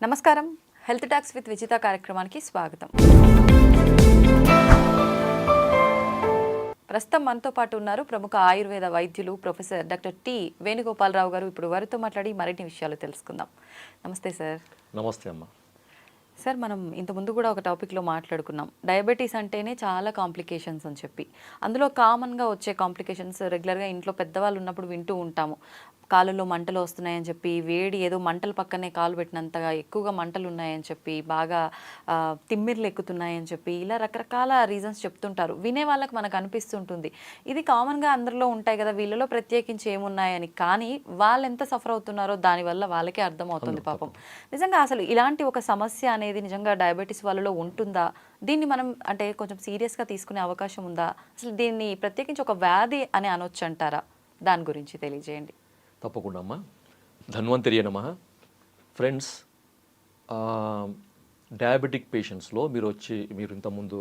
నమస్కారం. Health talks with Vijitha కార్యక్రమానికి స్వాగతం. ప్రస్తుతం మనతో పాటు ఉన్నారు ప్రముఖ ఆయుర్వేద వైద్యులు ప్రొఫెసర్ డాక్టర్ టి వేణుగోపాలరావు గారు. ఇప్పుడు వారితో మాట్లాడి మరిన్ని విషయాలు తెలుసుకుందాం. నమస్తే సార్. నమస్తే అమ్మ. సార్, మనం ఇంతకుముందు కూడా ఒక టాపిక్లో మాట్లాడుకున్నాం. డయాబెటీస్ అంటేనే చాలా కాంప్లికేషన్స్ అని చెప్పి. అందులో కామన్గా వచ్చే కాంప్లికేషన్స్ రెగ్యులర్గా ఇంట్లో పెద్దవాళ్ళు ఉన్నప్పుడు వింటూ ఉంటాము. కాళ్ళలో మంటలు వస్తున్నాయని చెప్పి, వేడి ఏదో మంటల పక్కనే కాలు పెట్టినంతగా ఎక్కువగా మంటలు ఉన్నాయని చెప్పి, బాగా తిమ్మిర్లు ఎక్కుతున్నాయని చెప్పి, ఇలా రకరకాల రీజన్స్ చెప్తుంటారు. వినే వాళ్ళకి మనకు అనిపిస్తుంటుంది ఇది కామన్గా అందరిలో ఉంటాయి కదా, వీళ్ళలో ప్రత్యేకించి ఏమున్నాయని. కానీ వాళ్ళు ఎంత సఫర్ అవుతున్నారో దానివల్ల వాళ్ళకే అర్థమవుతుంది పాపం. నిజంగా అసలు ఇలాంటి ఒక సమస్య అనేది నిజంగా డయాబెటీస్ వాళ్ళలో ఉంటుందా? దీన్ని మనం అంటే కొంచెం సీరియస్గా తీసుకునే అవకాశం ఉందా? అసలు దీన్ని ప్రత్యేకించి ఒక వ్యాధి అని అనొచ్చు అంటారా? దాని గురించి తెలియజేయండి. తప్పకుండా అమ్మా. ధన్వంతరి నమః. ఫ్రెండ్స్, డయాబెటిక్ పేషెంట్స్లో మీరు ఇంతకుముందు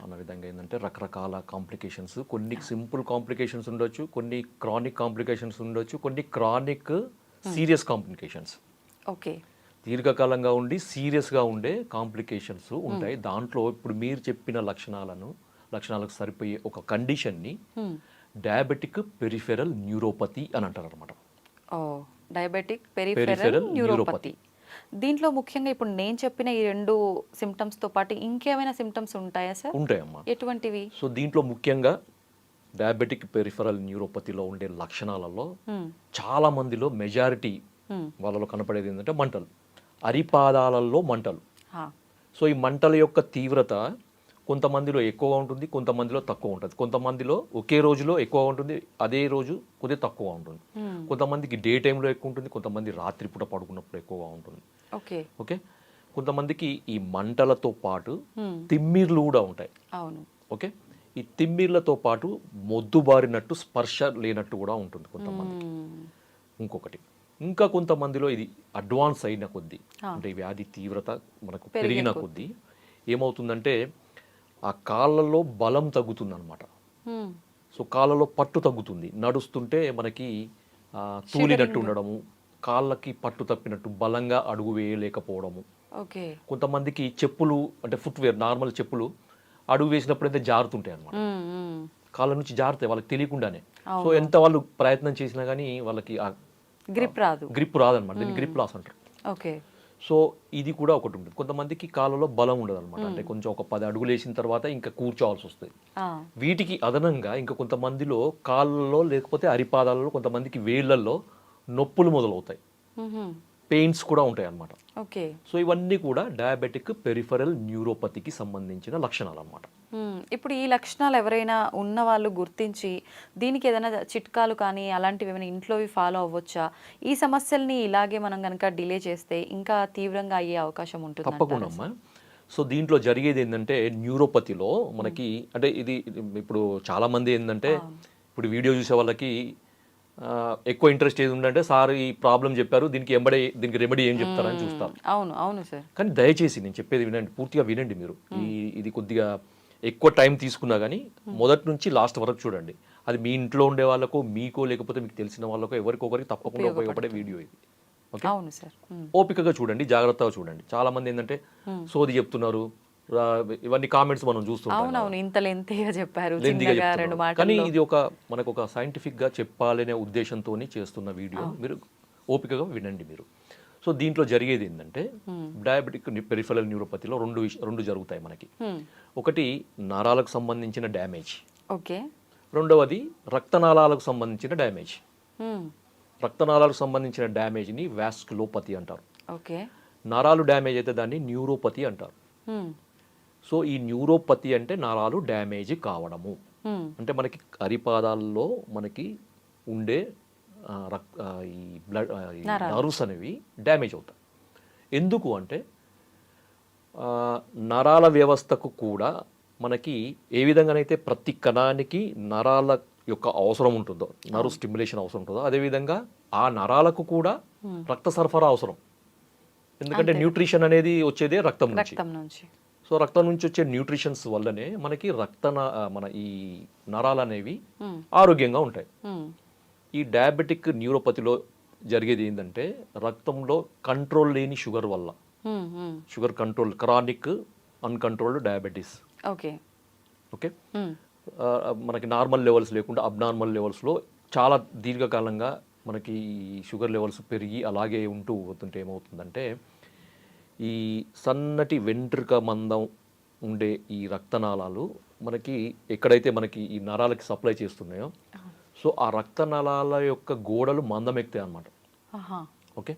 అన్న విధంగా ఏంటంటే రకరకాల కాంప్లికేషన్స్, కొన్ని సింపుల్ కాంప్లికేషన్స్ ఉండొచ్చు, కొన్ని క్రానిక్ కాంప్లికేషన్స్ ఉండొచ్చు, కొన్ని క్రానిక్ సీరియస్ కాంప్లికేషన్స్, ఓకే, దీర్ఘకాలంగా ఉండి సీరియస్గా ఉండే కాంప్లికేషన్స్ ఉంటాయి. దాంట్లో ఇప్పుడు మీరు చెప్పిన లక్షణాలకు సరిపోయే ఒక కండిషన్ని డయాబెటిక్ పెరిఫెరల్ న్యూరోపతి అని అంటారు అనమాట. Diabetic peripheral neuropathy. దీంట్లో ముఖ్యంగా ఇప్పుడు నేను చెప్పిన ఈ రెండు సిమ్టమ్స్తో పాటు ఇంకేమైనా సిమ్టమ్స్ ఉంటాయా సార్? ఉంటాయమ్మా. ఎటువంటివి? సో దీంట్లో ముఖ్యంగా డయాబెటిక్ పెరిఫెరల్ న్యూరోపతిలో ఉండే లక్షణాలలో చాలా మందిలో మెజారిటీ వాళ్ళలో కనపడేది ఏంటంటే మంటలు, అరిపాదాలలో మంటలు. సో ఈ మంటల యొక్క తీవ్రత కొంతమందిలో ఎక్కువగా ఉంటుంది, కొంతమందిలో తక్కువ ఉంటుంది. కొంతమందిలో ఒకే రోజులో ఎక్కువ ఉంటుంది, అదే రోజు కొద్దిగా తక్కువ ఉంటుంది. కొంతమందికి డే టైంలో ఎక్కువ ఉంటుంది, కొంతమంది రాత్రిపూట పడుకున్నప్పుడు ఎక్కువగా ఉంటుంది. ఓకే, కొంతమందికి ఈ మంటలతో పాటు తిమ్మిర్లు కూడా ఉంటాయి. ఓకే, ఈ తిమ్మిర్లతో పాటు మొద్దుబారినట్టు, స్పర్శ లేనట్టు కూడా ఉంటుంది కొంతమందికి. ఇంకొకటి, ఇంకా కొంతమందిలో ఇది అడ్వాన్స్ అయిన కొద్దీ, అంటే ఈ వ్యాధి తీవ్రత మనకు పెరిగిన కొద్దీ ఏమవుతుందంటే ఆ కాళ్ళలో బలం తగ్గుతుంది అనమాట. సో కాళ్ళలో పట్టు తగ్గుతుంది. నడుస్తుంటే మనకి తూలినట్టు ఉండడము, కాళ్ళకి పట్టు తప్పినట్టు, బలంగా అడుగు వేయలేకపోవడము. కొంతమందికి చెప్పులు అంటే ఫుట్వేర్, నార్మల్ చెప్పులు అడుగు వేసినప్పుడు అయితే జారుతుంటాయి అనమాట, కాళ్ళ నుంచి జారుతాయి వాళ్ళకి తెలియకుండానే. సో ఎంత వాళ్ళు ప్రయత్నం చేసినా కానీ వాళ్ళకి గ్రిప్ రాదనమాట. దీన్ని గ్రిప్ లాస్ అంటారు. సో ఇది కూడా ఒకటి ఉంటుంది. కొంతమందికి కాళ్ళలో బలం ఉండదు అనమాట, అంటే కొంచెం ఒక 10 అడుగులు వేసిన తర్వాత ఇంకా కూర్చోవాల్సి వస్తుంది. వీటికి అదనంగా ఇంకా కొంతమందిలో కాళ్ళలో లేకపోతే అరిపాదాలలో, కొంతమందికి వేళ్లలో నొప్పులు మొదలవుతాయి, పెయిన్స్ కూడా ఉంటాయి అన్నమాట. సో ఇవన్నీ కూడా డయాబెటిక్ పెరిఫెరల్ న్యూరోపతికి సంబంధించిన లక్షణాలు అన్నమాట. ఇప్పుడు ఈ లక్షణాలు ఎవరైనా ఉన్న వాళ్ళు గుర్తించి దీనికి ఏదైనా చిట్కాలు కానీ అలాంటివి ఏమైనా ఇంట్లోవి ఫాలో అవ్వచ్చా? ఈ సమస్యల్ని ఇలాగే మనం కనుక డిలే చేస్తే ఇంకా తీవ్రంగా అయ్యే అవకాశం ఉంటుంది? తప్పకుండా అమ్మా. సో దీంట్లో జరిగేది ఏంటంటే న్యూరోపతిలో మనకి అంటే ఇది ఇప్పుడు చాలా మంది ఏంటంటే ఇప్పుడు వీడియో చూసే వాళ్ళకి ఎక్కువ ఇంట్రెస్ట్ ఏది ఉందంటే సార్ ఈ ప్రాబ్లం చెప్పారు, దీనికి రెమెడీ ఏం చెప్తారని చూస్తారు. అవును సార్. కానీ దయచేసి నేను చెప్పేది వినండి, పూర్తిగా వినండి మీరు. ఇది కొద్దిగా ఎక్కువ టైం తీసుకున్నా కానీ మొదటి నుంచి లాస్ట్ వరకు చూడండి. అది మీ ఇంట్లో ఉండే వాళ్ళకో, మీకో, లేకపోతే మీకు తెలిసిన వాళ్ళకో, ఎవరికొకరికి తప్పకుండా ఉపయోగపడే వీడియో ఇది. ఓకే, ఓపికగా చూడండి, జాగ్రత్తగా చూడండి. చాలా మంది ఏంటంటే సోది చెప్తున్నారు, ఇవన్నీ కామెంట్స్ మనం చూస్తున్నాం, కానీ ఇది మనకు ఒక సైంటిఫిక్ గా చెప్పాలనే ఉద్దేశంతో చేస్తున్న వీడియో. మీరు ఓపికగా వినండి మీరు. సో దీంట్లో జరిగేది ఏంటంటే డయాబెటిక్ పెరిఫెరల్ న్యూరోపతిలో రెండు జరుగుతాయి మనకి. ఒకటి నరాలకు సంబంధించిన డ్యామేజ్, రెండవది రక్తనాళాలకు సంబంధించిన డ్యామేజ్. రక్తనాళాలకు సంబంధించిన డ్యామేజ్ని వాస్కులోపతి అంటారు. నరాలు డ్యామేజ్ అయితే దాన్ని న్యూరోపతి అంటారు. సో ఈ న్యూరోపతి అంటే నరాలు డ్యామేజ్ కావడము, అంటే మనకి అరిపాదాల్లో మనకి ఉండే ఈ బ్లడ్ నర్వ్స్ అనేవి డ్యామేజ్ అవుతాయి. ఎందుకు అంటే నరాల వ్యవస్థకు కూడా మనకి ఏ విధంగానైతే ప్రతి కణానికి నరాల యొక్క అవసరం ఉంటుందో, నర్వ్ స్టిమ్యులేషన్ అవసరం ఉంటుందో, అదేవిధంగా ఆ నరాలకు కూడా రక్త సరఫరా అవసరం. ఎందుకంటే న్యూట్రిషన్ అనేది వచ్చేదే రక్తం నుంచి. సో రక్తం నుంచి వచ్చే న్యూట్రిషన్స్ వల్లనే మనకి మన ఈ నరాలు అనేవి ఆరోగ్యంగా ఉంటాయి. ఈ డయాబెటిక్ న్యూరోపతిలో జరిగేది ఏంటంటే రక్తంలో కంట్రోల్ లేని షుగర్ వల్ల, sugar control, chronic uncontrolled diabetes. Okay. Okay, మనకి నార్మల్ లెవెల్స్ లేకుండా అబ్నార్మల్ లెవెల్స్లో చాలా దీర్ఘకాలంగా మనకి షుగర్ లెవెల్స్ పెరిగి అలాగే ఉంటూ పోతుంటే ఏమవుతుందంటే ఈ సన్నటి వెంట్రుక మందం ఉండే ఈ రక్తనాళాలు మనకి ఎక్కడైతే మనకి ఈ నరాలకి సప్లై చేస్తున్నాయో, సో ఆ రక్తనాళాల యొక్క గోడలు మందం ఎక్కుతాయి అన్నమాట. ఓకే,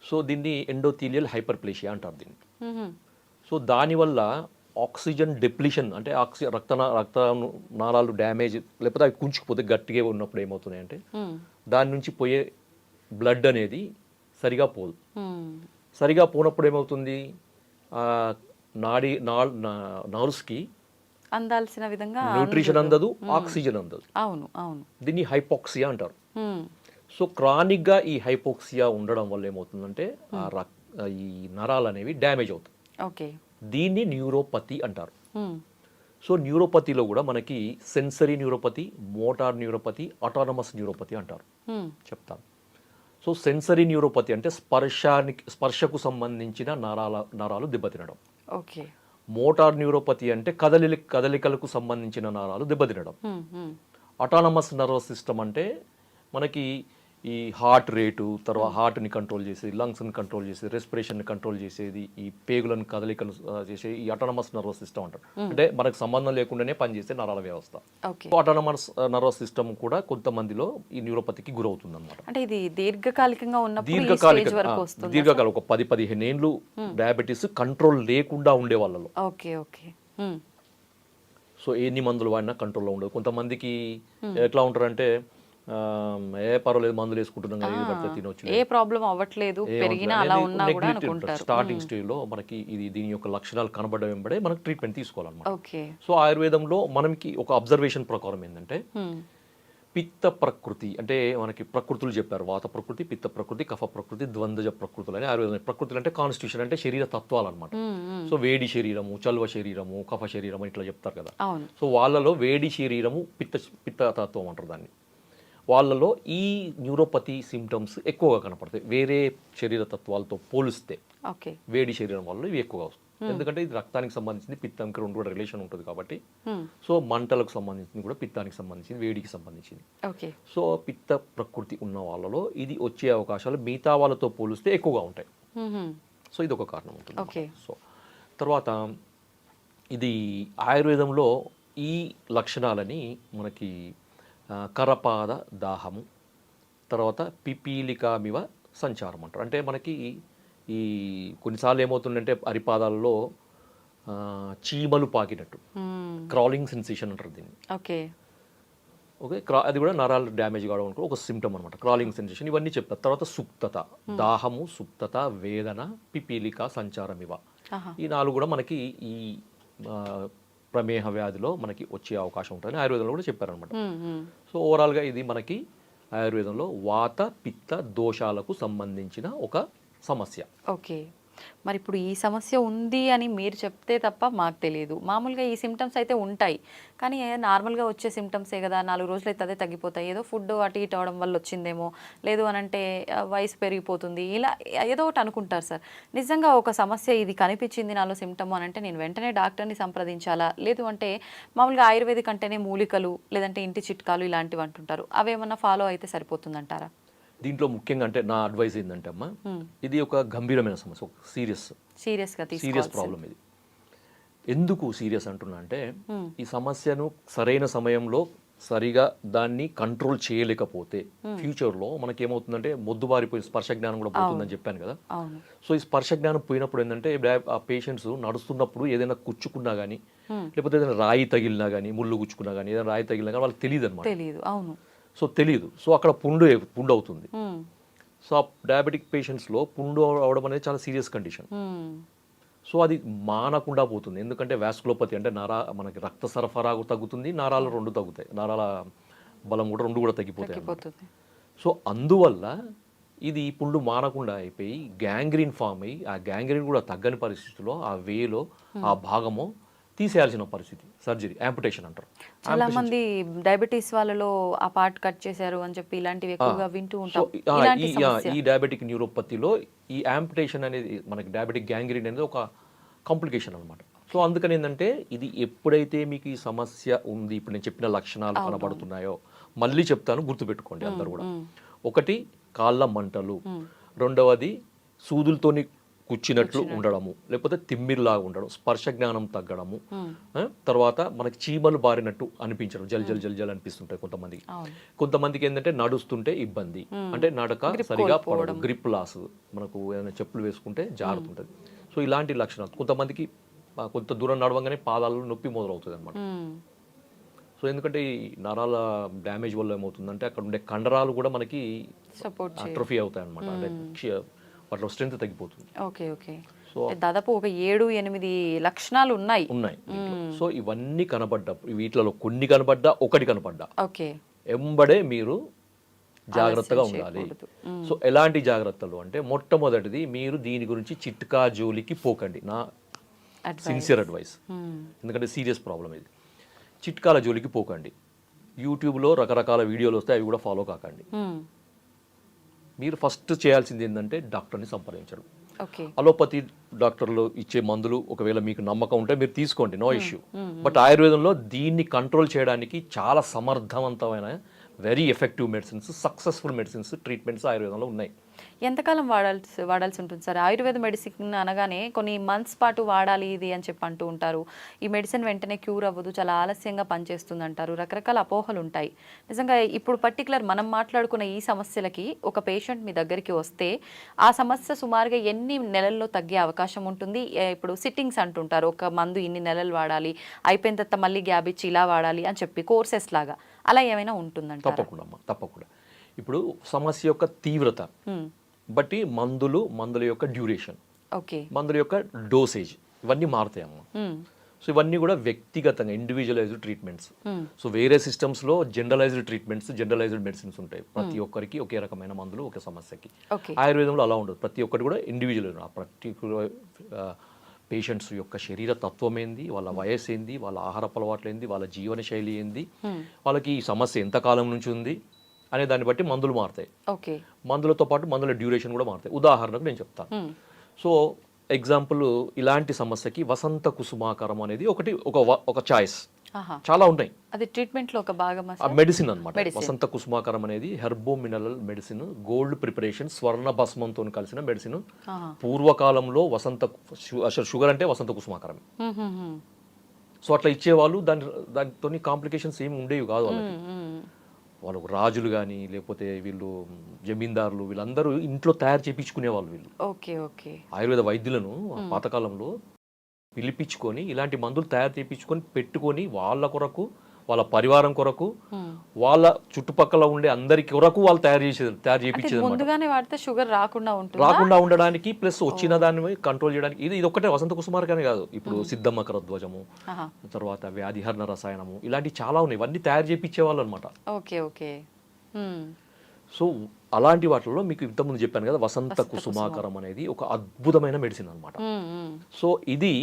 సో దీన్ని ఎండోథీలియల్ హైపర్ప్లేషియా అంటారు దీన్ని. సో దానివల్ల ఆక్సిజన్ డెప్లిషన్ అంటే రక్త నాళాలు డ్యామేజ్ లేకపోతే అవి కుంచుకుపోతే గట్టిగా ఉన్నప్పుడు ఏమవుతున్నాయంటే దాని నుంచి పోయే బ్లడ్ అనేది సరిగా పోదు. సరిగా పోనప్పుడు ఏమవుతుంది, నర్వ్స్కి అందాల్సిన విధంగా న్యూట్రిషన్ అందదు, ఆక్సిజన్ అందదు. అవును అవును. దీన్ని హైపోక్సియా అంటారు. సో క్రానిక్గా ఈ హైపోక్సియా ఉండడం వల్ల ఏమవుతుందంటే ఈ నరాలు అనేవి డ్యామేజ్ అవుతాయి. ఓకే, దీన్ని న్యూరోపతి అంటారు. సో న్యూరోపతిలో కూడా మనకి sensory neuropathy, motor neuropathy, autonomous neuropathy అంటారు. చెప్తాను. సో సెన్సరీ న్యూరోపతి అంటే స్పర్శకు సంబంధించిన నరాలు దెబ్బతినడం. ఓకే. మోటార్ న్యూరోపతి అంటే కదలికలకు సంబంధించిన నరాలు దెబ్బతినడం. ఆటోనమస్ నర్వస్ సిస్టమ్ అంటే మనకి ఈ హార్ట్ రేటు, తర్వాత హార్ట్ని కంట్రోల్ చేసేది, లంగ్స్ని కంట్రోల్ చేసేది, రెస్పిరేషన్ని కంట్రోల్ చేసేది, ఈ పేగులను కదలికలు చేసే ఈ ఆటోనమస్ నర్వస్ సిస్టమ్ అంటారు. అంటే మనకు సంబంధం లేకుండానే పనిచేసే నరాల వ్యవస్థ. ఆటోనమస్ నర్వస్ సిస్టమ్ కూడా కొంతమందిలో ఈ న్యూరోపతికి గురవుతుంది అనమాట. అంటే ఇది దీర్ఘకాలికంగా దీర్ఘకాలం ఒక 10-15 ఏళ్ళు డయాబెటీస్ కంట్రోల్ లేకుండా ఉండే వాళ్ళలో. Okay okay. సో ఎన్ని మందులు వాడినా కంట్రోల్లో ఉండదు. కొంతమందికి ఎట్లా ఉంటారంటే పర్వాలేదు మందులు వేసుకుంటున్నాం కదా, ఇది పడితే తినొచ్చు, ఏ ప్రాబ్లం అవ్వట్లేదు, పెరిగినా అలా ఉన్నా కూడా అనుకుంటారు. స్టార్టింగ్ స్టేజ్లో మనకి దీని యొక్క లక్షణాలు కనబడడం వెంబడే మనకి ట్రీట్మెంట్ తీసుకోవాలన్నమాట. ఓకే. సో ఆయుర్వేదంలో మనకి ఒక అబ్జర్వేషన్ ప్రకారం ఏంటంటే పిత్త ప్రకృతి అంటే మనకి ప్రకృతులు చెప్పారు. వాత ప్రకృతి, పిత్త ప్రకృతి, కఫ ప్రకృతి, ద్వంద్వజ ప్రకృతులు అని ఆయుర్వేదం. ప్రకృతులు అంటే కాన్స్టిట్యూషన్ అంటే శరీర తత్వాలు అనమాట. సో వేడి శరీరము, చల్వ శరీరము, కఫ శరీరము ఇట్లా చెప్తారు కదా. సో వాళ్ళలో వేడి శరీరము పిత్త తత్వం అంటారు దాన్ని. వాళ్ళలో ఈ న్యూరోపతి సిమ్టమ్స్ ఎక్కువగా కనపడతాయి వేరే శరీర తత్వాలతో పోలిస్తే. వేడి శరీరం వల్ల ఇవి ఎక్కువగా వస్తాయి. ఎందుకంటే ఇది రక్తానికి సంబంధించింది, పిత్తానికి రెండు కూడా రిలేషన్ ఉంటుంది కాబట్టి. సో మంటలకు సంబంధించింది కూడా పిత్తానికి సంబంధించింది, వేడికి సంబంధించింది. సో పిత్త ప్రకృతి ఉన్న వాళ్ళలో ఇది వచ్చే అవకాశాలు మిగతా వాళ్ళతో పోలిస్తే ఎక్కువగా ఉంటాయి. సో ఇది ఒక కారణం ఉంటుంది. సో తర్వాత ఇది ఆయుర్వేదంలో ఈ లక్షణాలని మనకి కరపాద దాహము, తర్వాత పిపీలికామివ సంచారం అంటారు. అంటే మనకి ఈ కొన్నిసార్లు ఏమవుతుందంటే అరిపాదాలలో చీమలు పాకినట్టు, క్రాలింగ్ సెన్సేషన్ అంటారు దీన్ని. ఓకే, అది కూడా నరాలు డ్యామేజ్ కావడం కూడా ఒక సిమ్టమ్ అనమాట, క్రాలింగ్ సెన్సేషన్. ఇవన్నీ చెప్తారు. తర్వాత సుప్తత, దాహము, సుప్తత, వేదన, పిపీలిక, సంచారం ఇవ, ఈ నాలుగు కూడా మనకి ఈ ప్రమేహ వ్యాధిలో మనకి వచ్చే అవకాశం ఉంటుందని ఆయుర్వేదంలో కూడా చెప్పారనమాట. సో ఓవరాల్గా ఇది మనకి ఆయుర్వేదంలో వాత పిత్త దోషాలకు సంబంధించిన ఒక సమస్య. ఓకే. మరి ఇప్పుడు ఈ సమస్య ఉంది అని మీరు చెప్తే తప్ప మాకు తెలియదు. మామూలుగా ఈ సిమ్టమ్స్ అయితే ఉంటాయి, కానీ నార్మల్గా వచ్చే సిమ్టమ్సే కదా, 4 రోజులు అయితే అదే తగ్గిపోతాయి, ఏదో ఫుడ్ అటు ఇటు అవడం వల్ల వచ్చిందేమో, లేదు అని అంటే వయసు పెరిగిపోతుంది, ఇలా ఏదో ఒకటి అనుకుంటారు సార్. నిజంగా ఒక సమస్య ఇది కనిపించింది నాలో సిమ్టమ్ అని అంటే నేను వెంటనే డాక్టర్ని సంప్రదించాలా, లేదు అంటే మామూలుగా ఆయుర్వేదిక్ అంటేనే మూలికలు లేదంటే ఇంటి చిట్కాలు ఇలాంటివి అంటుంటారు, అవేమన్నా ఫాలో అయితే సరిపోతుందంటారా? దీంట్లో ముఖ్యంగా అంటే నా అడ్వైస్ ఏంటంటే అమ్మా, ఇది ఒక గంభీరమైన సమస్య, ఒక సీరియస్ ప్రాబ్లం. ఇది ఎందుకు సీరియస్ అంటున్నా అంటే ఈ సమస్యను సరైన సమయంలో సరిగా దాన్ని కంట్రోల్ చేయలేకపోతే ఫ్యూచర్లో మనకేమవుతుందంటే మొద్దుబారిపోయి స్పర్శ జ్ఞానం కూడా పోతుందని చెప్పాను కదా. సో ఈ స్పర్శ జ్ఞానం పోయినప్పుడు ఏంటంటే ఆ పేషెంట్స్ నడుస్తున్నప్పుడు ఏదైనా కుచ్చుకున్నా కానీ, లేకపోతే ఏదైనా రాయి తగిలినా కానీ, ముళ్ళు గుచ్చుకున్నా కానీ, ఏదైనా రాయి తగిలినా కానీ వాళ్ళకి తెలియదు అనమాట. సో తెలియదు. సో అక్కడ పుండు అవుతుంది. సో ఆ డయాబెటిక్ పేషెంట్స్లో పుండు అవడం అనేది చాలా సీరియస్ కండిషన్. సో అది మానకుండా పోతుంది. ఎందుకంటే వాస్కులోపతి అంటే మనకి రక్త సరఫరా తగ్గుతుంది, నరాలు 2 తగ్గుతాయి, నరాల బలం కూడా 2 కూడా తగ్గిపోతాయి. సో అందువల్ల ఇది పుండు మానకుండా అయిపోయి గ్యాంగ్రీన్ ఫామ్ అయ్యి, ఆ గ్యాంగ్రీన్ కూడా తగ్గని పరిస్థితిలో ఆ వేలో ఆ భాగము తీసేయాల్సిన పరిస్థితి, సర్జరీ, యాంపుటేషన్ అంటారు. చాలా మంది డయాబెటీస్ వాళ్ళలో ఆ పార్ట్ కట్ చేశారు అని చెప్పి ఇలాంటివి ఎక్కువగా వింటూ సో ఉంటాం. ఇలాంటి సమస్య ఈ డయాబెటిక్ న్యూరోపతిలో ఈ యాంపుటేషన్ అనేది మనకి డయాబెటిక్ గ్యాంగ్రీన్ అనేది ఒక కాంప్లికేషన్ అనమాట. సో అందుకని ఏంటంటే ఇది ఎప్పుడైతే మీకు ఈ సమస్య ఉంది, ఇప్పుడు నేను చెప్పిన లక్షణాలు కనబడుతున్నాయో, మళ్ళీ చెప్తాను, గుర్తుపెట్టుకోండి అందరు కూడా. ఒకటి కాళ్ళ మంటలు, రెండవది సూదులతోని కూర్చున్నట్లు ఉండడము, లేకపోతే తిమ్మిరిలాగా ఉండడం, స్పర్శ జ్ఞానం తగ్గడము, తర్వాత మనకి చీమలు బారినట్టు అనిపించడం, జల్ జల్ జల్ జల్ అనిపిస్తుంటాయి కొంతమందికి. కొంతమందికి ఏంటంటే నడుస్తుంటే ఇబ్బంది, అంటే నడక సరిగా పడదు, గ్రిప్ లాస్, మనకు ఏదైనా చెప్పులు వేసుకుంటే జారుతుంటుంది. సో ఇలాంటి లక్షణాలు. కొంతమందికి కొంత దూరం నడవంగానే పాదాలు నొప్పి మొదలవుతుంది అనమాట. సో ఎందుకంటే ఈ నరాల డ్యామేజ్ వల్ల ఏమవుతుందంటే అక్కడ ఉండే కండరాలు కూడా మనకి అట్రోఫీ అవుతాయి అనమాట, అంటే వాటిలో స్ట్రెంత్ తగ్గిపోతుంది. Okay okay. సో దాదాపు ఒక 7-8 లక్షణాలు ఉన్నాయి. సో ఇవన్నీ కనబడ్డప్పుడు, వీటిలో కొన్ని కనబడ్డా, ఒకటి కనబడ్డా, ఓకే, ఎంబడే మీరు జాగ్రత్తగా ఉండాలి. సో ఎలాంటి జాగ్రత్తలు అంటే, మొట్టమొదటిది మీరు దీని గురించి చిట్కా జోలికి పోకండి, నా సిన్సియర్ అడ్వైస్. ఎందుకంటే సీరియస్ ప్రాబ్లం ఇది. చిట్కాల జోలికి పోకండి. యూట్యూబ్లో రకరకాల వీడియోలు వస్తాయి, అవి కూడా ఫాలో కాకండి. మీరు ఫస్ట్ చేయాల్సింది ఏంటంటే డాక్టర్ని సంప్రదించడం. అలోపతి డాక్టర్లు ఇచ్చే మందులు ఒకవేళ మీకు నమ్మకం ఉంటే మీరు తీసుకోండి, నో ఇష్యూ. బట్ ఆయుర్వేదంలో దీన్ని కంట్రోల్ చేయడానికి చాలా సమర్థవంతమైన, very effective medicines, successful medicines, treatments ఆయుర్వేదంలో ఉన్నాయి. ఎంతకాలం వాడాల్సి ఉంటుంది సార్? ఆయుర్వేద మెడిసిన్ అనగానే కొన్ని మంత్స్ పాటు వాడాలి ఇది అని చెప్పి అంటూ ఉంటారు. ఈ మెడిసిన్ వెంటనే క్యూర్ అవ్వదు, చాలా ఆలస్యంగా పనిచేస్తుంది అంటారు. రకరకాల అపోహలు ఉంటాయి. నిజంగా ఇప్పుడు పర్టికులర్ మనం మాట్లాడుకున్న ఈ సమస్యలకి ఒక పేషెంట్ మీ దగ్గరికి వస్తే ఆ సమస్య సుమారుగా ఎన్ని నెలల్లో తగ్గే అవకాశం ఉంటుంది? ఇప్పుడు సిట్టింగ్స్ అంటుంటారు, ఒక మందు ఇన్ని నెలలు వాడాలి, అయిపోయిన తర్వాత మళ్ళీ గ్యాప్ ఇచ్చి ఇలా వాడాలి అని చెప్పి కోర్సెస్ లాగా, అలా ఏమైనా ఉంటుందంట? తప్పకుండా. ఇప్పుడు సమస్య యొక్క తీవ్రత బట్టి మందుల యొక్క డ్యూరేషన్, మందుల యొక్క డోసేజ్, ఇవన్నీ మారుతాయమ్మా. సో ఇవన్నీ కూడా వ్యక్తిగతంగా ఇండివిజువలైజ్డ్ ట్రీట్మెంట్స్. సో వేరే సిస్టమ్స్లో జనరలైజ్డ్ ట్రీట్మెంట్స్, జనరలైజ్డ్ మెడిసిన్స్ ఉంటాయి. ప్రతి ఒక్కరికి ఒకే రకమైన మందులు ఒకే సమస్యకి. ఆయుర్వేదంలో అలా ఉండదు. ప్రతి ఒక్కటి కూడా ఇండివిజువల్, ఆ పర్టిక్యులర్ పేషెంట్స్ యొక్క శరీర తత్వం ఏంది, వాళ్ళ వయసు ఏంది, వాళ్ళ ఆహారపు అలవాట్లు ఏంది, వాళ్ళ జీవన శైలి ఏంది, వాళ్ళకి ఈ సమస్య ఎంతకాలం నుంచి ఉంది అనే దాన్ని బట్టి మందులు మారుతాయి. మందులతో పాటు మందుల డ్యూరేషన్ కూడా మారుతాయి. ఉదాహరణకు నేను చెప్తాను. సో ఎగ్జాంపుల్, ఇలాంటి సమస్యకి వసంత కుసుమాకరం అనేది ఒక చాయిస్. చాలా ఉన్నాయి. అది ట్రీట్మెంట్ లో ఒక భాగం, మెడిసిన్ అన్నమాట. వసంత కుసుమాకరం అనేది herbo mineral medicine, gold preparation, స్వర్ణ భస్మంతో కలిసిన మెడిసిన్. పూర్వకాలంలో షుగర్ అంటే వసంత కుసుమాకరం. సో అట్లా ఇచ్చేవాళ్ళు. దానితో కాంప్లికేషన్స్ ఏమి ఉండేవి కాదు వాళ్ళు రాజులు కానీ, లేకపోతే వీళ్ళు జమీందారులు, వీళ్ళందరూ ఇంట్లో తయారు చేయించుకునే వాళ్ళు. వీళ్ళు ఆయుర్వేద వైద్యులను పాతకాలంలో పిలిపించుకొని ఇలాంటి మందులు తయారు చేయించుకొని పెట్టుకొని వాళ్ళ కొరకు, వాళ్ళ పరివారం కొరకు, వాళ్ళ చుట్టుపక్కల ఉండే అందరి కొరకు వాళ్ళు తయారు చేయించేది. ముందుగానే వాడితే షుగర్ రాకుండా ఉండడానికి, ప్లస్ వచ్చిన దాన్ని కంట్రోల్ చేయడానికి. ఇది ఒక్కటే వసంత కుసుమార్గానే కాదు, ఇప్పుడు సిద్ధమ్మ కరధ్వజము, తర్వాత వ్యాధిహరణ రసాయనము, ఇలాంటి చాలా ఉన్నాయి. ఇవన్నీ తయారు చేయించేవాళ్ళు అనమాట. సో అలాంటి వాటిల్లో మీకు ఇంతకుముందు చెప్పాను కదా, వసంత కుసుమాకరం అనేది ఒక అద్భుతమైన మెడిసిన్ అనమాట. సో ఇది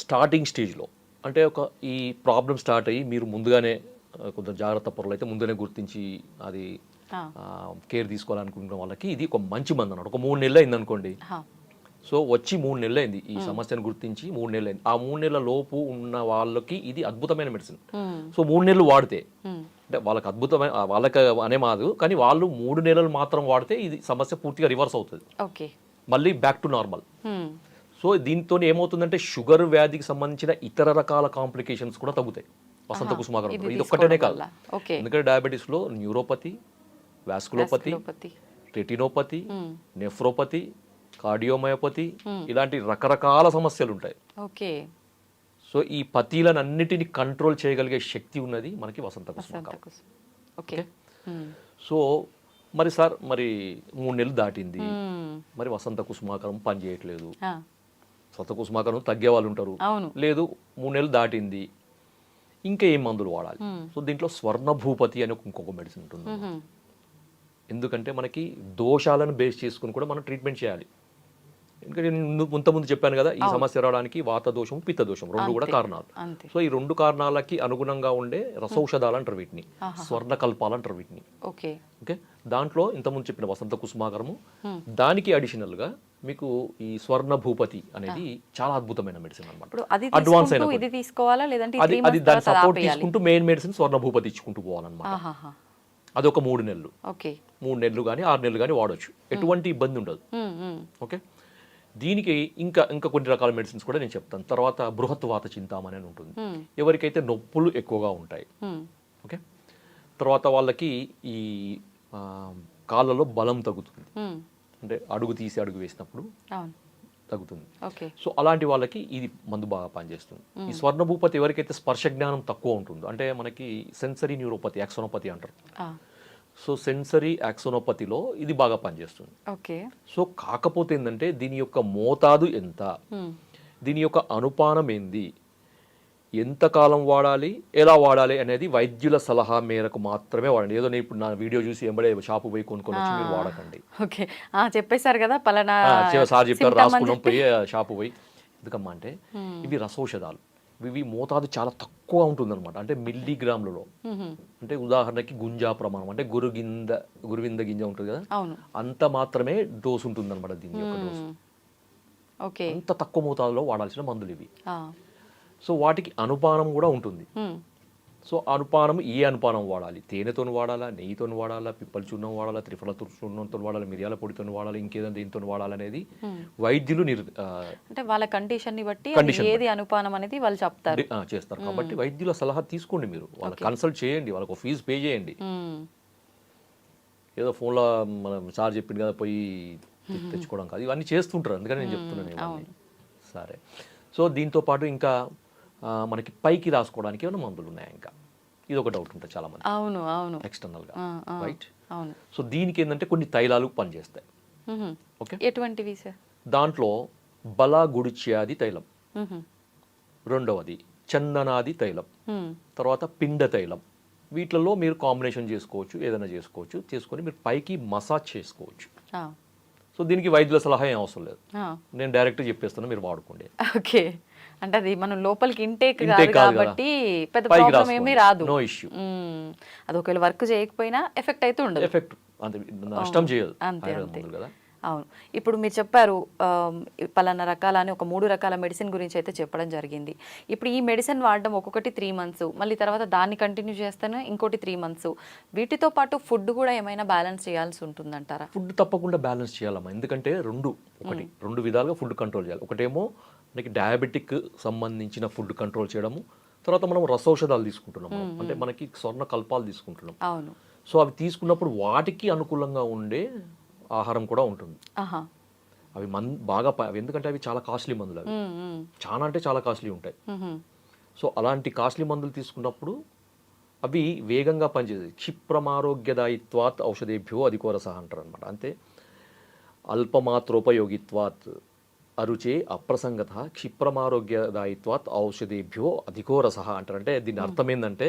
స్టార్టింగ్ స్టేజ్లో, అంటే ఈ ప్రాబ్లం స్టార్ట్ అయ్యి మీరు ముందుగానే కొంచెం జాగ్రత్త పరులు అయితే ముందుగానే గుర్తించి అది కేర్ తీసుకోవాలనుకున్న వాళ్ళకి ఇది ఒక మంచి మందు అన్నమాట. ఒక 3 నెలలు అయింది అనుకోండి. సో వచ్చి 3 నెలలు అయింది, ఈ సమస్యను గుర్తించి 3 నెలలు అయింది. ఆ 3 నెలల లోపు ఉన్న వాళ్ళకి ఇది అద్భుతమైన మెడిసిన్. సో 3 నెలలు వాడితే, అంటే వాళ్ళకి అద్భుతమైన, వాళ్ళకి అనే మాదు, కానీ వాళ్ళు 3 నెలలు మాత్రం వాడితే ఇది సమస్య పూర్తిగా రివర్స్ అవుతుంది, మళ్ళీ బ్యాక్ టు నార్మల్. సో దీంతో ఏమవుతుందంటే షుగర్ వ్యాధికి సంబంధించిన ఇతర రకాల కాంప్లికేషన్స్ కూడా తగ్గుతాయి వసంత కుసుమాకరం. ఇది ఒక్కటేనే కాదు, ఎందుకంటే డయాబెటీస్లో neuropathy, vasculopathy, retinopathy, nephropathy, cardiomyopathy, ఇలాంటి రకరకాల సమస్యలు ఉంటాయి. సో ఈ పతీలను అన్నిటిని కంట్రోల్ చేయగలిగే శక్తి ఉన్నది మనకి వసంత కుసుమాకరం. సో మరి సార్, మరి 3 నెలలు దాటింది, మరి వసంత కుసుమాకరం పని చేయట్లేదు, వసంత కుసుమాకరం తగ్గే వాళ్ళు ఉంటారు, లేదు 3 నెలలు దాటింది, ఇంకా ఏం మందులు వాడాలి? సో దీంట్లో స్వర్ణభూపతి అని ఇంకొక మెడిసిన్ ఉంటుంది. ఎందుకంటే మనకి దోషాలను బేస్ చేసుకుని కూడా మనం ట్రీట్మెంట్ చేయాలి. ఇంకా నేను ముందు చెప్పాను కదా, ఈ సమస్య రావడానికి వాత దోషం, పిత్త దోషం రెండు కూడా కారణాలు. అంతే. సో ఈ రెండు కారణాలకి అనుగుణంగా ఉండే రసౌషధాలు అంటారు వీటిని, స్వర్ణకల్పాలు అంటారు వీటిని. ఓకే. ఓకే, దాంట్లో ఇంతకుముందు చెప్పిన వసంత కుసుమాకరము, దానికి అడిషనల్ గా మీకు ఈ స్వర్ణ భూపతి అనేది చాలా అద్భుతమైన మెడిసిన్ అనమాట. ఇప్పుడు అది అడ్వాన్స్ అయిన తీసుకుంటూ ఇది తీసుకోవాలా లేదంటే ఈ అది 3 అది months దాని తర్వాత సపోర్ట్ ఆపేయాలి? తీసుకుంటూ మెయిన్ మెడిసిన్ స్వర్ణ భూపతి ఇచ్చుకుంటూ పోవాలన్నమాట. ఆహాహా. అది ఒక 3 నెలలు, ఓకే. 3 నెలలు కానీ 6 నెలలు కానీ వాడొచ్చు, ఎటువంటి ఇబ్బంది ఉండదు. ఓకే, దీనికి ఇంకా ఇంకా కొన్ని రకాల మెడిసిన్స్ కూడా నేను చెప్తాను. తర్వాత బృహత్ వాత చింతామణి అని ఉంటుంది, ఎవరికైతే నొప్పులు ఎక్కువగా ఉంటాయి. ఓకే, తర్వాత వాళ్ళకి ఈ కాళ్ళలో బలం తగ్గుతుంది, అంటే అడుగు తీసి అడుగు వేసినప్పుడు తగ్గుతుంది. సో అలాంటి వాళ్ళకి ఇది మందు బాగా పనిచేస్తుంది. ఈ స్వర్ణ భూపతి ఎవరికైతే స్పర్శ జ్ఞానం తక్కువ ఉంటుందో, అంటే మనకి సెన్సరీ న్యూరోపతి, యాక్సోనోపతి అంటారు. సో సెన్సరీ యాక్సోనోపతిలో ఇది బాగా పనిచేస్తుంది. ఓకే. సో కాకపోతే ఏంటంటే దీని యొక్క మోతాదు ఎంత, దీని యొక్క అనుపానం ఏంది, ఎంత కాలం వాడాలి, ఎలా వాడాలి అనేది వైద్యుల సలహా మేరకు మాత్రమే వాడండి. ఏదో నేను ఇప్పుడు నా వీడియో చూసి ఎంబడే షాపు పోయి కొనుక్కొని వచ్చి మీరు వాడకండి. ఓకే, చెప్పేశారు కదా పలానా సార్ చెప్పారు, రాసుకున్నాం, పోయి షాపు పోయి. ఎందుకమ్మా అంటే ఇవి రసౌషధాలు, ఇవి మోతాదు చాలా తక్కువ ఉంటుందన్నమాట. అంటే మిల్లీగ్రాములలో, అంటే ఉదాహరణకి గుంజా ప్రమాణం, అంటే గురువింద గింజ ఉంటుంది కదా, అంత మాత్రమే డోసు ఉంటుందన్నమాట దీని యొక్క డోసు. అంత తక్కువ మోతాదులో వాడాల్సిన మందులు ఇవి. సో వాటికి అనుపానం కూడా ఉంటుంది. సో అనుపానం, ఏ అనుపానం వాడాలి, తేనెతో వాడాలా, నెయ్యితో వాడాలా, పిప్పల చూర్ణం వాడాలా, త్రిఫల చూర్ణంతో వాడాలి, మిరియాల పొడితో వాడాలి, ఇంకేదైనా దీంతో వాడాలనేది వైద్యులు అంటే వాళ్ళ కండిషన్ ని బట్టి ఏది అనుపానం అనేది వాళ్ళు చెప్తారు, చేస్తారు. కాబట్టి వైద్యుల సలహా తీసుకోండి, మీరు వాళ్ళ కన్సల్ట్ చేయండి, వాళ్ళకు ఫీజు పే చేయండి. ఏదో ఫోన్లో మనం సార్ చెప్పింది కదా పోయి తెచ్చుకోవడం కాదు, ఇవన్నీ చేస్తుంటారు, అందుకని నేను చెప్తున్నాను ఇవన్నీ. సరే, సో దీంతో పాటు ఇంకా మనకి పైకి రాసుకోవడానికి ఏమైనా మందులు ఉన్నాయా, ఇంకా ఇది ఒక డౌట్ ఉంటుంది చాలా మంది. అవును అవును, ఎక్స్టర్నల్ గా, రైట్. అవును. సో దీనికి ఏంటంటే కొన్ని తైలాలు పనిచేస్తాయి. ఓకే, ఎటువంటివి సార్? దాంట్లో బల గుడిచ్యాది తైలం, రెండవది చందనాది తైలం, తర్వాత పిండ తైలం. వీటిలలో మీరు కాంబినేషన్ చేసుకోవచ్చు, ఏదైనా చేసుకోవచ్చు, చేసుకొని మీరు పైకి మసాజ్ చేసుకోవచ్చు. సో దీనికి వైద్యుల సలహా ఏం అవసరం లేదు, నేను డైరెక్ట్ చెప్పేస్తాను, మీరు వాడుకోండి. ఓకే, అంటే అది మనం లోపలికి ఇంటేక్ కాదు కాబట్టి పెద్ద ప్రాబ్లం ఏమీ రాదు, నో ఇష్యూ. అది ఒకవేళ వర్క్ చేయకపోయినా ఎఫెక్ట్ అయితే ఉండదు, ఎఫెక్ట్ అంతే, నష్టం చేయదు. అంతే అంతే కదా. అవును, ఇప్పుడు మీరు చెప్పారు పలానా రకాల అని ఒక 3 రకాల మెడిసిన్ గురించి అయితే చెప్పడం జరిగింది. ఇప్పుడు ఈ మెడిసిన్ వాడడం ఒక్కొక్కటి 3 months, మళ్ళీ తర్వాత దాన్ని కంటిన్యూ చేస్తేనే ఇంకోటి 3 months. వీటితో పాటు ఫుడ్ కూడా ఏమైనా బ్యాలెన్స్ చేయాల్సి ఉంటుందంటారా? ఫుడ్ తప్పకుండా బ్యాలెన్స్ చేయాలమ్మా, ఎందుకంటే రెండు విధాలుగా ఫుడ్ కంట్రోల్ చేయాలి. ఒకటేమో మనకి డయాబెటిక్ సంబంధించిన ఫుడ్ కంట్రోల్ చేయడము, తర్వాత మనం రసౌషధాలు తీసుకుంటున్నాము, అంటే మనకి స్వర్ణ కల్పాలు తీసుకుంటున్నాం. అవును. సో అవి తీసుకున్నప్పుడు వాటికి అనుకూలంగా ఉండే ఆహారం కూడా ఉంటుంది. అవి బాగా ఎందుకంటే అవి చాలా కాస్ట్లీ మందులు, అవి చాలా అంటే చాలా కాస్ట్లీ ఉంటాయి. సో అలాంటి కాస్ట్లీ మందులు తీసుకున్నప్పుడు అవి వేగంగా పనిచేస్తాయి. క్షిప్రమారోగ్యదాయిత్వాత్ ఔషధేభ్యో అధికోరస అంటారు అనమాట. అంతే, అల్పమాత్రోపయోగిత్వాత్ అరుచే అప్రసంగత క్షిప్రమారోగ్యదాయిత్వాత్ ఔషధేభ్యో అధికోరస అంటారు. అంటే దీని అర్థం ఏంటంటే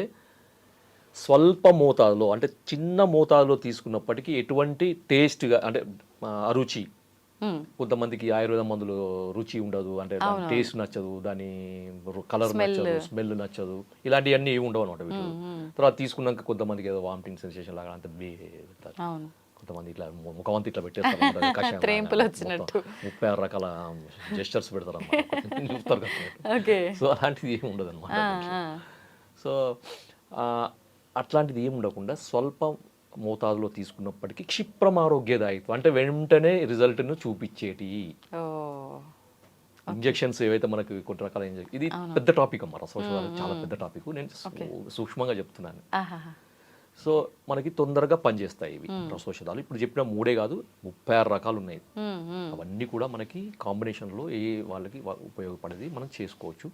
స్వల్ప మోతాదులో, అంటే చిన్న మోతాదులో తీసుకున్నప్పటికీ ఎటువంటి టేస్ట్గా, అంటే అరుచి. కొంతమందికి ఆయుర్వేద మందులు రుచి ఉండదు, అంటే టేస్ట్ నచ్చదు, దాని కలర్ నచ్చదు, స్మెల్ నచ్చదు, ఇలాంటివన్నీ ఏమి ఉండవు అనమాట వీటిలో. తర్వాత తీసుకున్నాక కొంతమందికి ఏదో వామిటింగ్ సెన్సేషన్ లాగా అంత కొంతమంది ఇట్లా ముఖమంతా ఇట్లా పెట్టేస్తారు, 36 రకాల జెస్చర్స్ పెడతారు అన్నమాట. సో అలాంటిది ఏమి ఉండదు అనమాట. సో అట్లాంటిది ఏమి ఉండకుండా స్వల్ప మోతాదులో తీసుకున్నప్పటికీ క్షిప్రమారోగ్యదాయిత్వం, అంటే వెంటనే రిజల్ట్ను చూపించేటి ఇంజెక్షన్స్ ఏవైతే మనకు కొన్ని రకాల ఇది పెద్ద టాపిక్ అమ్మ, రసౌషధాలు చాలా పెద్ద టాపిక్, నేను సూక్ష్మంగా చెప్తున్నాను. సో మనకి తొందరగా పనిచేస్తాయి ఇవి రసౌషధాలు. ఇప్పుడు చెప్పిన 3 కాదు, 36 రకాలు ఉన్నాయి. అవన్నీ కూడా మనకి కాంబినేషన్లో ఏ వాళ్ళకి ఉపయోగపడేది మనం చేసుకోవచ్చు.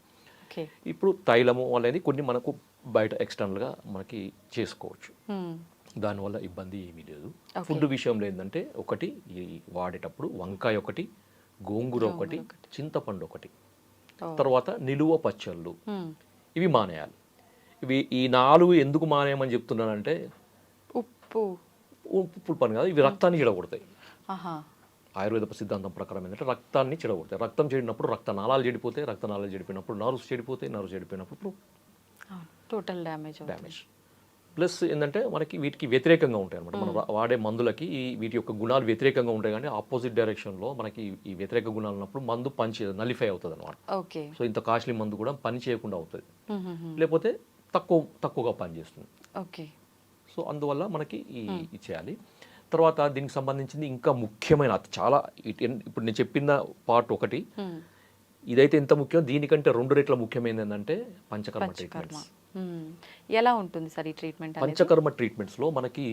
ఇప్పుడు తైలము అనేది కొన్ని మనకు బయట ఎక్స్టర్నల్గా మనకి చేసుకోవచ్చు, దానివల్ల ఇబ్బంది ఏమీ లేదు. ఫుడ్ విషయంలో ఏంటంటే ఒకటి ఈ వాడేటప్పుడు వంకాయ ఒకటి, గోంగూర ఒకటి, చింతపండు ఒకటి, తర్వాత నిలువ పచ్చళ్ళు, ఇవి మానేయాలి. ఇవి ఈ 4 ఎందుకు మానేయమని చెప్తున్నానంటే ఉప్పు పని కాదు, ఇవి రక్తాన్ని ఇడగొడతాయి. ఆయుర్వేద సిద్ధాంతం ప్రకారం ఏంటంటే రక్తాన్ని చెడగొడతాయి. రక్తం చెడినప్పుడు రక్తనాళాలు చెడిపోతాయి, రక్తనాళాలు చెడిపోయినప్పుడు నర్వ్స్ చెడిపోతాయి, నర్వ్స్ చెడిపోయినప్పుడు టోటల్ డ్యామేజ్. ప్లస్ ఏంటంటే మనకి వీటికి వ్యతిరేకంగా ఉంటాయి అనమాట. మనం వాడే మందులకి వీటి యొక్క గుణాలు వ్యతిరేకంగా ఉంటాయి, కానీ ఆపోజిట్ డైరెక్షన్లో మనకి ఈ వ్యతిరేక గుణాలు ఉన్నప్పుడు మందు నలిఫై అవుతుంది అనమాట. ఓకే. సో ఇంత కాస్ట్లీ మందు కూడా పని చేయకుండా అవుతుంది, లేకపోతే తక్కువగా పనిచేస్తుంది. ఓకే. సో అందువల్ల మనకి ఇది చేయాలి. తర్వాత దీనికి సంబంధించింది ఇంకా ముఖ్యమైన చాలా ఇప్పుడు నేను చెప్పిన పార్ట్ ఒకటి, ఇదైతే ఎంత ముఖ్యం, దీనికంటే 2 రెట్ల ముఖ్యమైనది ఏంటంటే పంచకర్మ ట్రీట్మెంట్స్. ఎలా ఉంటుంది సార్ ఈ ట్రీట్మెంట్? పంచకర్మ ట్రీట్మెంట్స్లో మనకి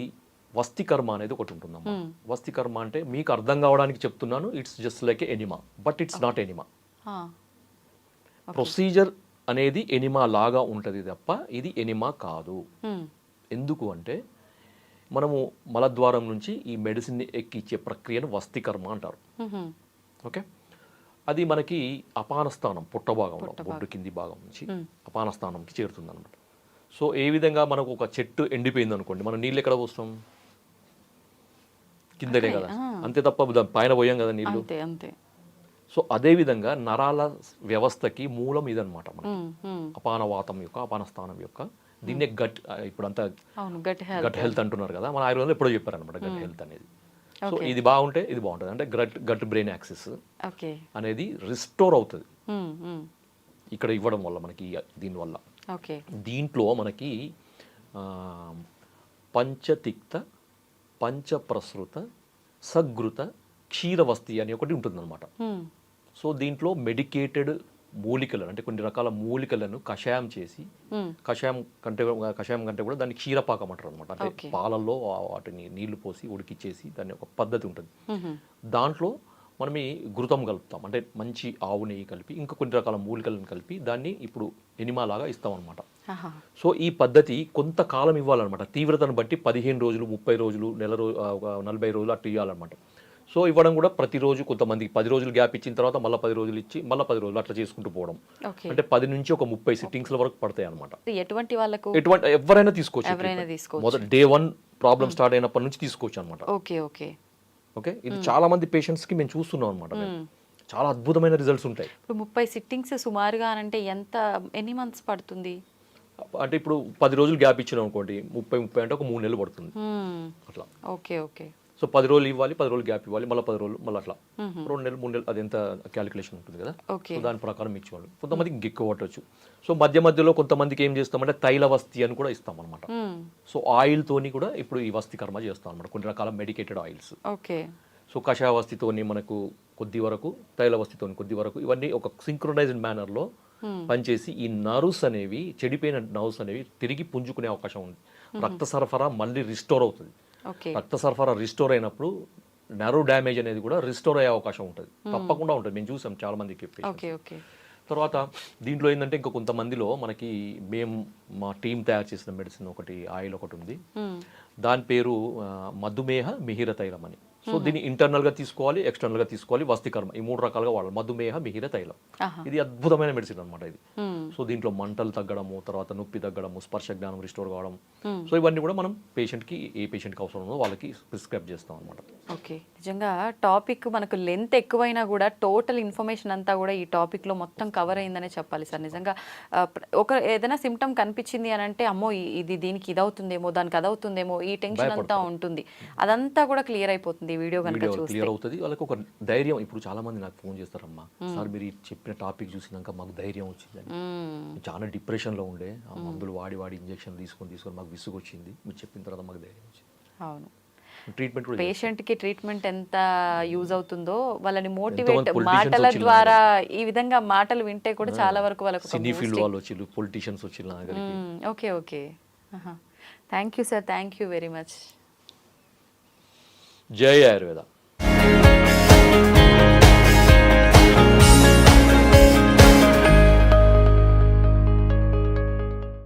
వస్తికర్మ అనేది ఒకటి ఉంటుందమ్మా. వస్తికర్మ అంటే మీకు అర్థం కావడానికి చెప్తున్నాను, it's just like enema, but it's not enema. Procedure అనేది ఎనిమా లాగా ఉంటుంది తప్ప ఇది ఎనిమా కాదు. ఎందుకు అంటే మనము మలద్వారం నుంచి ఈ మెడిసిన్ని ఎక్కిచ్చే ప్రక్రియను వస్తికర్మ అంటారు. ఓకే. అది మనకి అపాన స్థానం, పొట్ట భాగంలో, బొడ్డు కింది భాగం నుంచి అపాన స్థానంకి చేరుతుంది అనమాట. సో ఏ విధంగా మనకు ఒక చెట్టు ఎండిపోయింది అనుకోండి, మనం నీళ్ళు ఎక్కడ పోస్తాం? కిందనే కదా, అంతే తప్ప పైన పోయాం కదా నీళ్ళు. సో అదే విధంగా నరాల వ్యవస్థకి మూలం ఇదనమాట మన అపానవాతం యొక్క, అపాన స్థానం యొక్క. దీన్నే ఇప్పుడు అంతా గట్ హెల్త్ అంటున్నారు కదా, మన ఆయుర్వేదంలో ఎప్పుడో చెప్పారనమాట గట్ హెల్త్ అనేది. సో ఇది బాగుంటే ఇది బాగుంటుంది, అంటే గట్ బ్రెయిన్ యాక్సిస్ అనేది రిస్టోర్ అవుతుంది ఇక్కడ ఇవ్వడం వల్ల మనకి. దీనివల్ల దీంట్లో మనకి పంచతిక్త, పంచప్రసృత, సగృత, క్షీరవస్తి అని ఒకటి ఉంటుందన్నమాట. సో దీంట్లో మెడికేటెడ్ మూలికలను, అంటే కొన్ని రకాల మూలికలను కషాయం చేసి, కషాయం కంటే కూడా దాన్ని క్షీరపాకం అంటారు అనమాట. అంటే పాలల్లో వాటిని నీళ్లు పోసి ఉడికిచ్చేసి దాన్ని ఒక పద్ధతి ఉంటుంది. దాంట్లో మనం ఈ ఘృతం కలుపుతాం, అంటే మంచి ఆవు నెయ్యి కలిపి ఇంకా కొన్ని రకాల మూలికలను కలిపి దాన్ని ఇప్పుడు ఎనిమా లాగా ఇస్తాం అనమాట. సో ఈ పద్ధతి కొంతకాలం ఇవ్వాలన్నమాట, తీవ్రతను బట్టి 15 రోజులు, 30 రోజులు, నెల 40 రోజులు అట్లా ఇవ్వాలన్నమాట. సో ఇవ్వడం కూడా ప్రతిరోజు, కొంతమందికి 10 రోజులు గ్యాప్ ఇచ్చిన తర్వాత మళ్ళీ 10 రోజులు ఇచ్చి మళ్ళీ 10 రోజులు అట్లా చేసుకుంటూ పోవడం. అంటే 10 నుంచి ఒక 30 సిట్టింగ్స్ల వరకు పడతాయి అనమాట. ఎవరైనా తీసుకోవచ్చు, మొదటి డే 1 ప్రాబ్లం స్టార్ట్ అయినప్పటి నుంచి తీసుకోవచ్చు అనమాట. ఓకే. ఇది చాలా మంది పేషెంట్స్ కి మేము చూస్తున్నాం అనమాట. చాలా అద్భుతమైన రిజల్ట్స్ ఉంటాయి. ఇప్పుడు 30 సిట్టింగ్స్ సుమారుగా అంటే ఎన్ని మంత్స్ పడుతుంది? అంటే ఇప్పుడు 10 రోజులు గ్యాప్ ఇచ్చినాం అనుకోండి, 30 అంటే ఒక 3 నెలలు పడుతుంది అట్లా. ఓకే. సో 10 రోజులు ఇవ్వాలి, 10 రోజులు గ్యాప్ ఇవ్వాలి, మళ్ళీ 10 రోజులు మళ్ళీ అట్లా 2 నెలలు 3 నెలలు, అది ఎంత క్యాలిక్యులేషన్ ఉంటుంది కదా. సో దాని ప్రకారం ఇచ్చేవాళ్ళు. కొంతమందికి ఇంకెక్కువ పట్టవచ్చు. సో మధ్యలో కొంతమందికి ఏం చేస్తామంటే తైలవస్తి అని కూడా ఇస్తాం అనమాట. సో ఆయిల్ తోని కూడా ఇప్పుడు ఈ వస్తి కర్మ చేస్తాం అనమాట, కొన్ని రకాల మెడికేటెడ్ ఆయిల్స్. సో కషాయవస్తితోని మనకు కొద్ది వరకు, తైలవస్తితోని కొద్ది వరకు, ఇవన్నీ ఒక సింక్రొనైజ్డ్ మేనర్లో పనిచేసి ఈ నర్వ్స్ అనేవి, చెడిపోయిన నర్వ్స్ అనేవి తిరిగి పుంజుకునే అవకాశం ఉంది. రక్త సరఫరా మళ్ళీ రిస్టోర్ అవుతుంది. రక్త సరఫరా రిస్టోర్ అయినప్పుడు నర్వ్ డ్యామేజ్ అనేది కూడా రిస్టోర్ అయ్యే అవకాశం ఉంటుంది, తప్పకుండా ఉంటుంది. మేము చూసాం చాలా మందికి. తర్వాత దీంట్లో ఏంటంటే ఇంకా కొంతమందిలో మనకి మా టీం తయారు చేసిన మెడిసిన్ ఒకటి, ఆయిల్ ఒకటి ఉంది, దాని పేరు మధుమేహ మిహిర తైలం అని. సో దీన్ని ఇంటర్నల్ గా తీసుకోవాలి, ఎక్స్టర్నల్ గా తీసుకోవాలి, వస్తికర్మ, ఈ 3 రకాలుగా వాడాలి. మధుమేహ మిహిర తైలం ఇది అద్భుతమైన మెడిసిన్ అనమాట ఇది. సో దీంట్లో మంటలు తగ్గడము, తర్వాత నొప్పి తగ్గడము, స్పర్శ జ్ఞానం రిస్టోర్ కావడం, సో ఇవన్నీ కూడా మనం పేషెంట్కి, ఏ పేషెంట్కి అవసరం ఉందో వాళ్ళకి ప్రిస్క్రైబ్ చేస్తాం అనమాట. ఓకే. నిజంగా టాపిక్ మనకు లెంత్ ఎక్కువైనా కూడా టోటల్ ఇన్ఫర్మేషన్ అంతా కూడా ఈ టాపిక్ లో మొత్తం కవర్ అయిందనే చెప్పాలి సార్. నిజంగా ఏదైనా సిమ్టమ్ కనిపించింది అని అంటే, అమ్మో దీనికి ఇదవుతుందేమో, దానికి అదవుతుందేమో, ఈ టెన్షన్ అంతా ఉంటుంది, అదంతా కూడా క్లియర్ అయిపోతుంది వీడియో క్లియర్ అవుతుంది. వాళ్ళకి ఒక ధైర్యం. ఇప్పుడు చాలా మంది నాకు ఫోన్ చేస్తారమ్మా, సార్ మీరు చెప్పిన టాపిక్ చూసినాక మాకు ధైర్యం వచ్చిందని. చాలా డిప్రెషన్ లో ఉండే, ఆ మందులు వాడి ఇంజెక్షన్ తీసుకొని మాకు విసుగు వచ్చింది, మీరు చెప్పిన తర్వాత మాకు ధైర్యం వచ్చింది. అవును. ట్రీట్మెంట్ కూడా, పేషెంట్ కి ట్రీట్మెంట్ ఎంత యూజ్ అవుతుందో, వాళ్ళని మోటివేట్ మాటల ద్వారా, ఈ విధంగా మాటలు వింటే కూడా చాలా వరకు వాళ్ళకి సినీ ఫీల్డ్ వాళ్ళు వచ్చి, పొలిటీషియన్స్ వచ్చి. Okay. Thank you sir, thank you very much. జై ఆయుర్వేద.